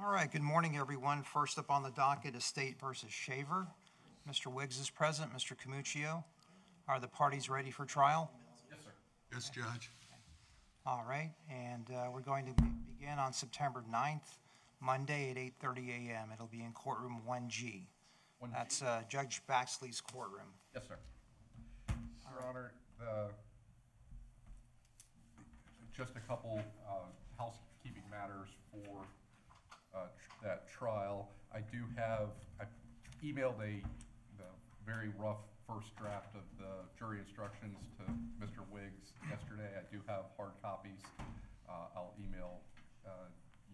All right, good morning, everyone. First up on the docket is State versus Shaver. Mr. Wiggs is present. Mr. Camuccio, are the parties ready for trial? Yes, sir. Yes, Judge. All right, and we're going to begin on September 9th, Monday at 8:30 a.m. It'll be in courtroom 1G. 1G? That's Judge Baxley's courtroom. Yes, sir. Your Honor, just a couple housekeeping matters for that trial. I emailed the very rough first draft of the jury instructions to Mr. Wiggs yesterday. I do have hard copies. I'll email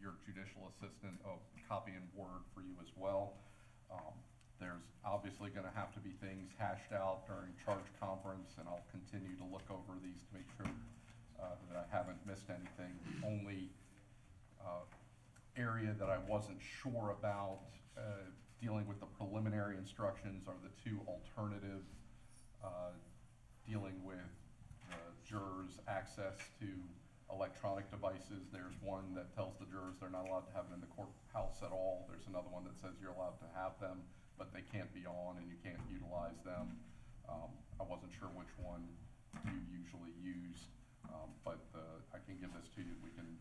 your judicial assistant a copy in Word for you as well. There's obviously going to have to be things hashed out during charge conference, and I'll continue to look over these to make sure that I haven't missed anything. The only area that I wasn't sure about dealing with the preliminary instructions are the two alternative dealing with the jurors' access to electronic devices. There's one that tells the jurors they're not allowed to have them in the courthouse at all. There's another one that says you're allowed to have them, but they can't be on and you can't utilize them. I wasn't sure which one you usually use, but I can give this to you. We can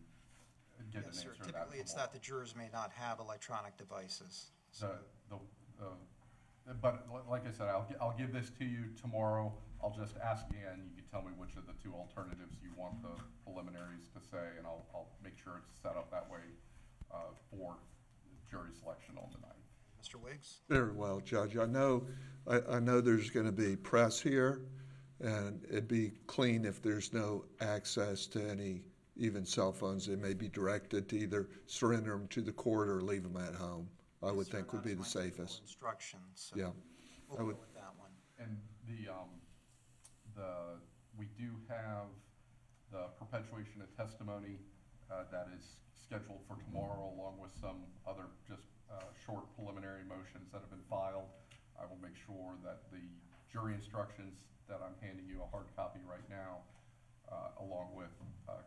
get an answer to that. Typically, it's that the jurors may not have electronic devices. So. But like I said, I'll give this to you tomorrow. I'll just ask Ann. You can tell me which of the two alternatives you want the preliminaries to say, and I'll make sure it's set up that way for jury selection on the night. Mr. Wiggs? Very well, Judge. I know there's going to be press here, and it'd be clean if there's no access to any, even cell phones. They may be directed to either surrender them to the court or leave them at home. I would think would be the safest. Instructions. So yeah, we'll go with that one. And we do have the perpetuation of testimony that is scheduled for tomorrow, along with some other just short preliminary motions that have been filed. I will make sure that the jury instructions that I'm handing you a hard copy right now, along with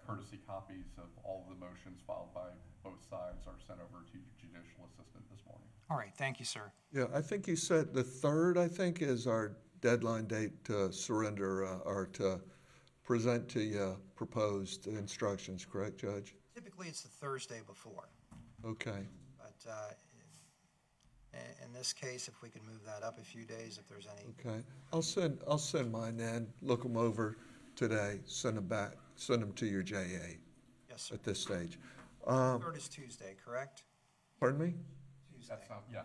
courtesy copies of all of the motions filed by both sides, are sent over to your judicial assistant this morning. All right, thank you, sir. Yeah, I think you said the 3rd, I think, is our deadline date to surrender or to present to you proposed instructions, correct, Judge? Typically, it's the Thursday before. Okay. But in this case, if we could move that up a few days, if there's any. Okay, I'll send mine in, look them over today, send them back, send them to your JA. Yes, sir. At this stage. 3rd is Tuesday, correct? Pardon me? Tuesday. Yes.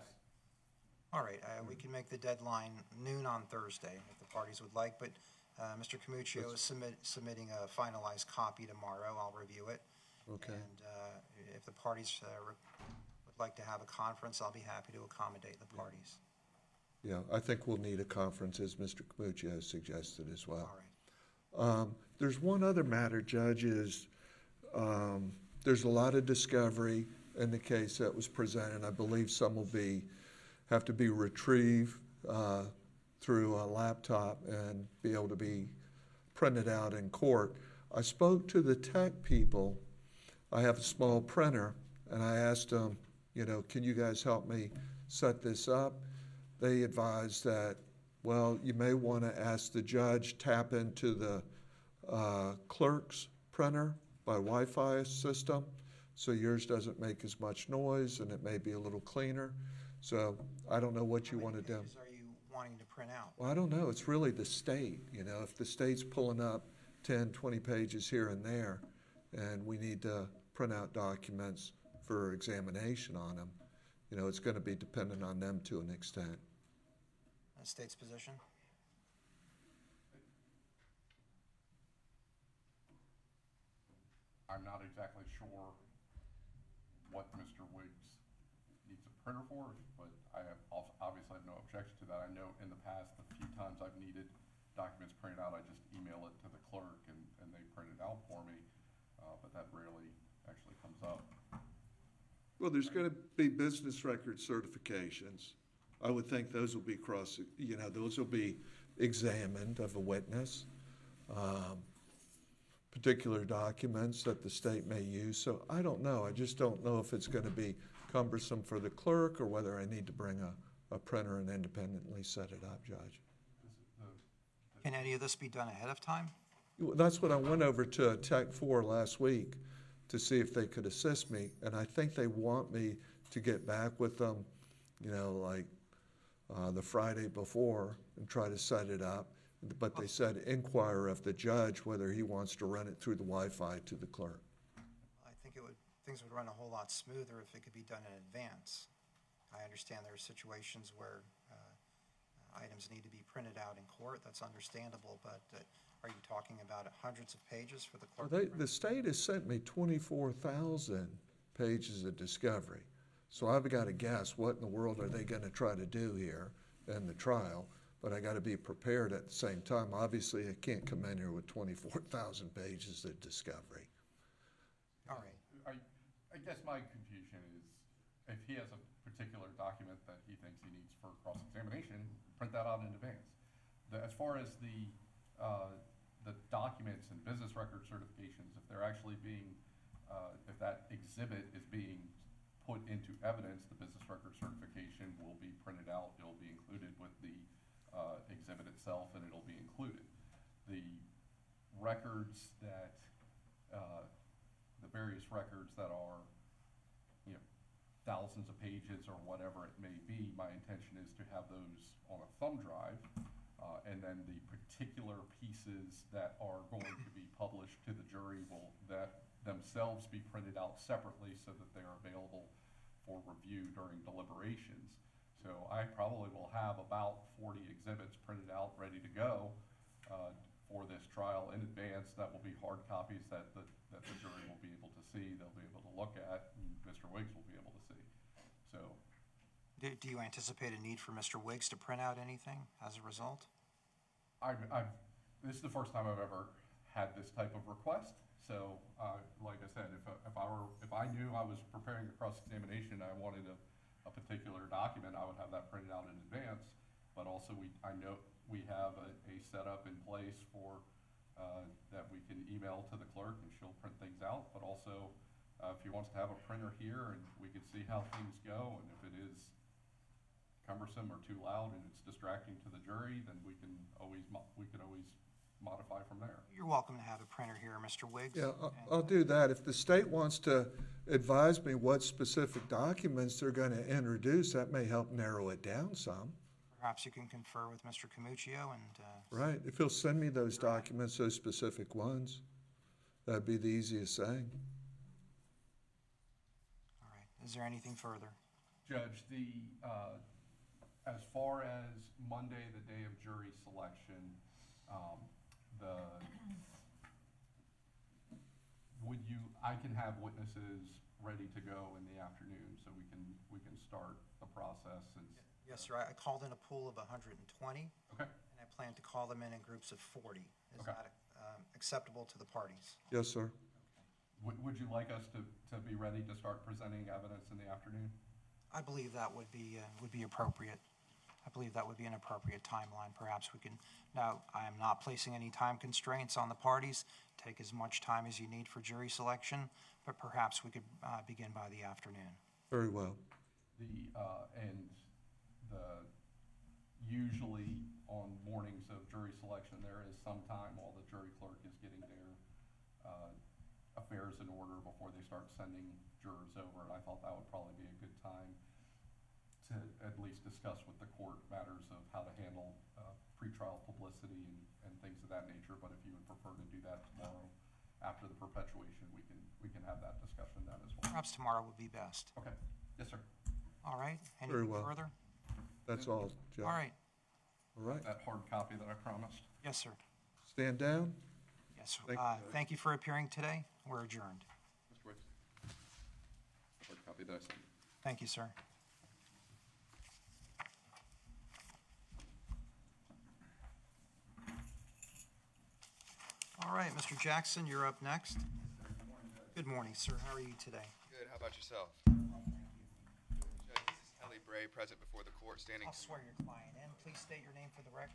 All right, we can make the deadline noon on Thursday if the parties would like, but Mr. Camuccio is submitting a finalized copy tomorrow. I'll review it. Okay. And if the parties would like to have a conference, I'll be happy to accommodate the parties. Yeah, I think we'll need a conference, as Mr. Camuccio has suggested as well. All right. There's one other matter, Judge, is there's a lot of discovery in the case that was presented. I believe some will have to be retrieved through a laptop and be able to be printed out in court. I spoke to the tech people. I have a small printer, and I asked them, can you guys help me set this up? They advised that, well, you may want to ask the judge, tap into the clerk's printer by Wi-Fi system, so yours doesn't make as much noise and it may be a little cleaner. So I don't know what you want to do. How many pages are you wanting to print out? Well, I don't know. It's really the state. If the state's pulling up 10, 20 pages here and there, and we need to print out documents for examination on them, it's going to be dependent on them to an extent. The state's position? I'm not exactly sure what Mr. Wiggs needs a printer for, but I obviously have no objection to that. I know in the past, the few times I've needed documents printed out, I just email it to the clerk and they print it out for me, but that rarely actually comes up. Well, there's going to be business record certifications. I would think those will be those will be examined of a witness. particular documents that the state may use. So I don't know. I just don't know if it's going to be cumbersome for the clerk or whether I need to bring a printer and independently set it up, Judge. Can any of this be done ahead of time? That's what I went over to Tech 4 last week to see if they could assist me, and I think they want me to get back with them, you know, like the Friday before and try to set it up. But they said inquire of the judge whether he wants to run it through the Wi-Fi to the clerk. I think things would run a whole lot smoother if it could be done in advance. I understand there are situations where items need to be printed out in court. That's understandable, but are you talking about hundreds of pages for the clerk? Well, the state has sent me 24,000 pages of discovery. So I've got to guess what in the world are they going to try to do here in the trial, but I got to be prepared at the same time. Obviously, I can't come in here with 24,000 pages of discovery. All right. I guess my confusion is if he has a particular document that he thinks he needs for cross-examination, print that out in advance. As far as the documents and business record certifications, if they're actually being, if that exhibit is being put into evidence, the business record certification will be printed out. It'll be included with the exhibit itself, and it'll be included. The records that, the various records that are, you know, thousands of pages or whatever it may be, my intention is to have those on a thumb drive, and then the particular pieces that are going to be published to the jury will that themselves be printed out separately so that they are available for review during deliberations. So I probably will have about 40 exhibits printed out, ready to go for this trial in advance. That will be hard copies that the jury will be able to see, they'll be able to look at, and Mr. Wiggs will be able to see. So, Do you anticipate a need for Mr. Wiggs to print out anything as a result? This is the first time I've ever had this type of request. So, like I said, if I knew I was preparing a cross-examination, I wanted a particular document, I would have that printed out in advance. But also, I know we have a setup in place for that we can email to the clerk, and she'll print things out. But also, if he wants to have a printer here, and we can see how things go, and if it is cumbersome or too loud and it's distracting to the jury, then we can always modify from there. You're welcome to have a printer here, Mr. Wiggs. Yeah, I'll do that. If the state wants to advise me what specific documents they're going to introduce, that may help narrow it down some. Perhaps you can confer with Mr. Camuccio and... Right, if he'll send me those documents, those specific ones, that'd be the easiest thing. All right, is there anything further? Judge, as far as Monday, the day of jury selection, I can have witnesses ready to go in the afternoon, so we can start the process. And Yes, sir. I called in a pool of 120. Okay. And I plan to call them in groups of 40. Is Okay. that acceptable to the parties? Yes, sir. Would you like us to be ready to start presenting evidence in the afternoon? I believe that would be appropriate. I believe that would be an appropriate timeline. Perhaps we can, now, I am not placing any time constraints on the parties. Take as much time as you need for jury selection, but perhaps we could begin by the afternoon. Very well. Usually on mornings of jury selection, there is some time while the jury clerk is getting their affairs in order before they start sending jurors over. And I thought that would probably be a good time to at least discuss with the court matters of how to handle pretrial publicity and things of that nature. But if you would prefer to do that tomorrow after the perpetuation, we can have that discussion then as well. Perhaps tomorrow would be best. Okay. Yes, sir. All right. Very Anything well. further? That's all, Judge. All right. All right. That hard copy that I promised. Yes, sir. Stand down. Yes. Thank you, Judge. Thank you for appearing today. We're adjourned. Mr. Wicks. Hard copy that I sent. Thank you, sir. All right, Mr. Jackson, you're up next. Good morning, sir. How are you today? Good. How about yourself? Judge, this is Ellie Bray, present before the court, standing. I'll swear your client in. Please state your name for the record.